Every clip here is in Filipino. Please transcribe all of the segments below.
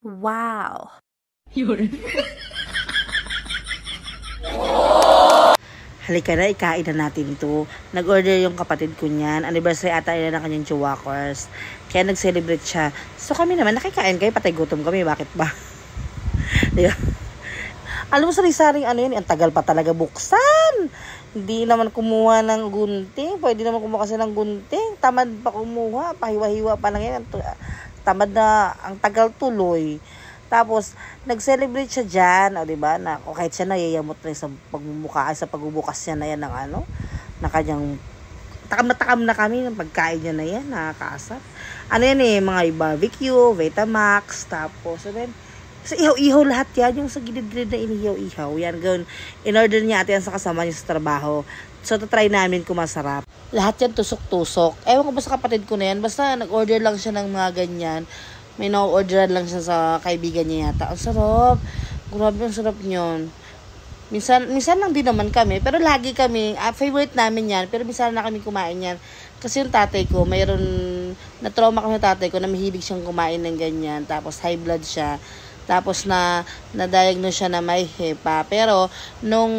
Wow! Yun. Halika na, ikain na natin ito. Nag-order yung kapatid ko niyan. Anniversary ata nila ng kanyang Chihuahuas. Kaya nag-celebrate siya. So kami naman, nakikain kayo, patay gutom kami. Bakit ba? Diba? Alam mo, sari-saring ano yun, ang tagal pa talaga buksan. Hindi naman kumuha ng gunting. Pwede naman kumuha kasi ng gunting. Tamad pa kumuha. Pahiwa-hiwa pa lang yan. Tamad na, ang tagal tuloy. Tapos, nag-celebrate siya dyan, o diba, na kahit siya nayayamot na sa pagmumukha, sa pagbubukas niya na yan ng ano, na kanyang, takam na kami ng pagkain niya na yan, nakakaasar. Ano yan eh, mga barbecue, Vitamax, tapos, then, sa ihaw-ihaw lahat yan, yung sa gilid-gilid na inihaw-ihaw, yan, gawin, in-order niya ate yan sa kasama niya sa trabaho. So, try namin kung masarap. Lahat yan tusok-tusok. Ewan ko ba sa kapatid ko na yan, basta nag-order lang siya ng mga ganyan. May na-orderan lang siya sa kaibigan niya yata. Ang sarap. Grabe, ang sarap niyon. Minsan lang din naman kami. Pero lagi kami, favorite namin yan. Pero minsan na kami kumain yan. Kasi yung tatay ko, mayroon, na-trauma kami yung tatay ko na mahilig siyang kumain ng ganyan. Tapos high blood siya. Tapos na-diagnose siya na may HEPA. Pero nung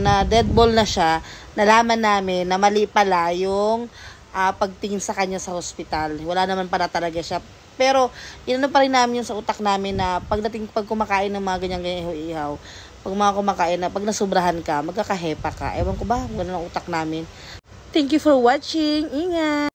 na-dead ball na siya, nalaman namin na mali pala yung pagtingin sa kanya sa hospital. Wala naman pala talaga siya. Pero, inano pa rin namin yun sa utak namin na pag kumakain ng mga ganyan ihaw, pag mga kumakain na, pag nasubrahan ka, magkakahepa ka. Ewan ko ba, ganun ang utak namin. Thank you for watching. Ingat!